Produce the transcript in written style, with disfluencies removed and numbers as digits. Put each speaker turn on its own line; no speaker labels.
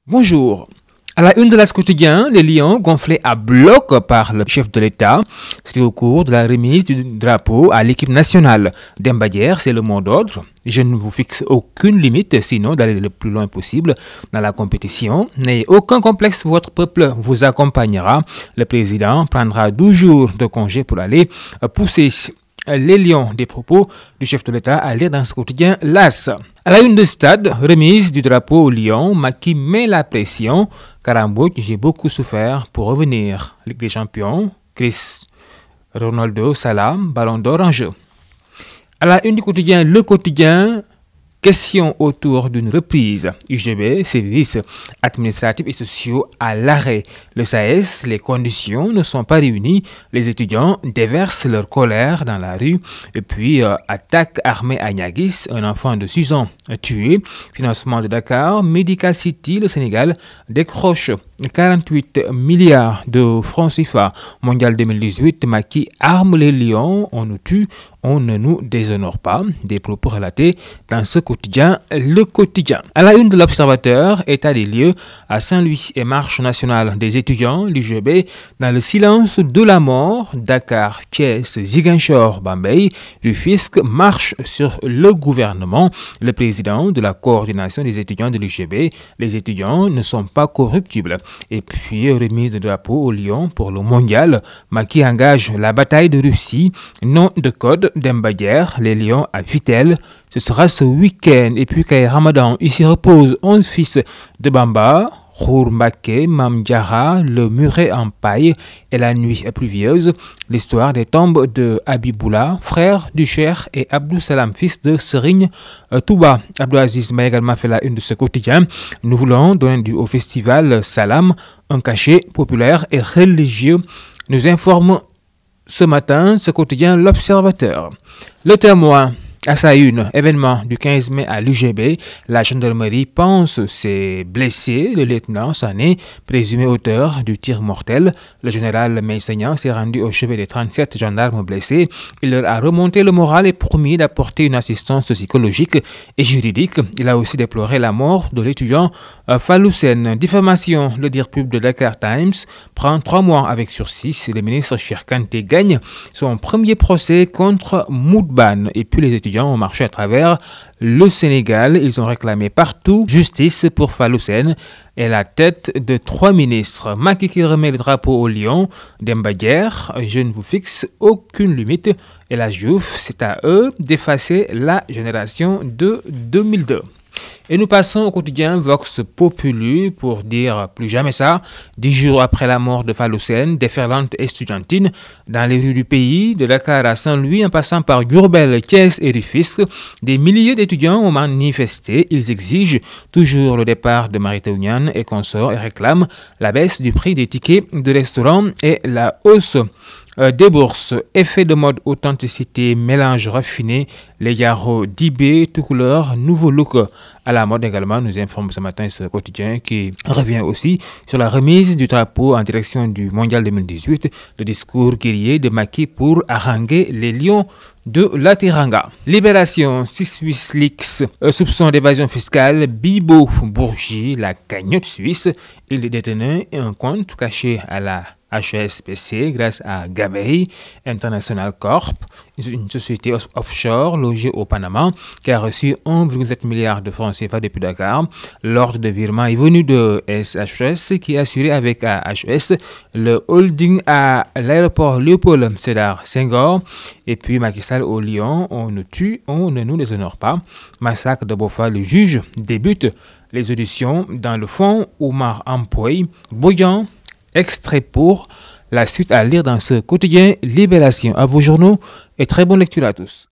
Bonjour. À la une de l'As quotidien, les lions gonflés à bloc par le chef de l'État. C'était au cours de la remise du drapeau à l'équipe nationale. Demba Dière, c'est le mot d'ordre. Je ne vous fixe aucune limite, sinon d'aller le plus loin possible dans la compétition. N'ayez aucun complexe, votre peuple vous accompagnera. Le président prendra 12 jours de congé pour aller pousser les lions, des propos du chef de l'État à lire dans ce quotidien l'As. À la une de stade, remise du drapeau aux lions, Macky met la pression. Karambou, j'ai beaucoup souffert pour revenir. Ligue des champions, Chris Ronaldo, Salam, ballon d'or en jeu. À la une du quotidien, le quotidien, question autour d'une reprise. UGB, services administratifs et sociaux à l'arrêt. Le SAES, les conditions ne sont pas réunies. Les étudiants déversent leur colère dans la rue. Et puis, attaque armée à Niaguis, un enfant de 6 ans tué. Financement de Dakar, Medical City, le Sénégal décroche 48 milliards de francs CFA. Mondial 2018, Macky arme les lions, on nous tue, on ne nous déshonore pas. Des propos relatés dans ce quotidien, le quotidien. À la une de l'Observateur, état des lieux à Saint-Louis et marche nationale des étudiants, l'UGB, dans le silence de la mort. Dakar, Thiès, Ziguinchor, Bambey, Rufisque marche sur le gouvernement. Le président de la coordination des étudiants de l'UGB, les étudiants ne sont pas corruptibles. Et puis, remise de drapeau au lion pour le mondial. Macky engage la bataille de Russie. Nom de code Demba Dière, les lions à Vitel. Ce sera ce week-end. Et puis, Kay Ramadan, ici repose 11 fils de Bamba. Khour Mbaké, Mam Diarra, le muret en paille et la nuit pluvieuse. L'histoire des tombes de Habiboula, frère du Cheikh, et Abdou Salam, fils de Serigne Touba. Abdou Aziz m'a également fait la une de ce quotidien. Nous voulons donner au festival Salam un cachet populaire et religieux. Nous informe ce matin ce quotidien L'Observateur. Le Témoin. À sa une, événement du 15 mai à l'UGB, la gendarmerie pense s'est blessé. Le lieutenant Sané, présumé auteur du tir mortel. Le général Meissagnan s'est rendu au chevet des 37 gendarmes blessés. Il leur a remonté le moral et promis d'apporter une assistance psychologique et juridique. Il a aussi déploré la mort de l'étudiant Faloussen. Diffamation, le dire pub de Dakar Times prend 3 mois avec sursis. Le ministre Cheikh Kanté gagne son premier procès contre Moudban. Et puis les étudiants ont marché à travers le Sénégal. Ils ont réclamé partout justice pour Faloussen et la tête de 3 ministres. Macky qui remet le drapeau au lion. Demba Dière, je ne vous fixe aucune limite. Et la Diouf, c'est à eux d'effacer la génération de 2002. Et nous passons au quotidien Vox Populi pour dire plus jamais ça. 10 jours après la mort de Faloussen, déferlante estudiantine dans les rues du pays, de Dakar à Saint-Louis en passant par Diourbel, Thiès et Rufisque, des milliers d'étudiants ont manifesté. Ils exigent toujours le départ de Mary Teuw Niane et consorts et réclament la baisse du prix des tickets de restaurant et la hausse des bourses. Effet de mode, authenticité, mélange raffiné, les Yaro d'Ibé, tout couleur, nouveau look à la mode également, nous informe ce matin ce quotidien qui revient aussi sur la remise du drapeau en direction du Mondial 2018, le discours guerrier de Macky pour haranguer les lions de la Teranga. Libération, Swiss Leaks, soupçon d'évasion fiscale, Bibo Bourgi, la cagnotte suisse. Il détenait un compte caché à la HSBC grâce à Gabey International Corp, une société offshore logée au Panama qui a reçu 1,7 milliard de francs CFA depuis Dakar. L'ordre de virement est venu de SHS qui a assuré avec AHS le holding à l'aéroport Léopold Sédar Senghor. Et puis Macky Sall au Lyon, on nous tue, on ne nous déshonore pas. Massacre de Bofa, le juge débute les auditions dans le fond. Oumar Ampoy, Boyan, extrait pour la suite à lire dans ce quotidien Libération. À vos journaux et très bonne lecture à tous.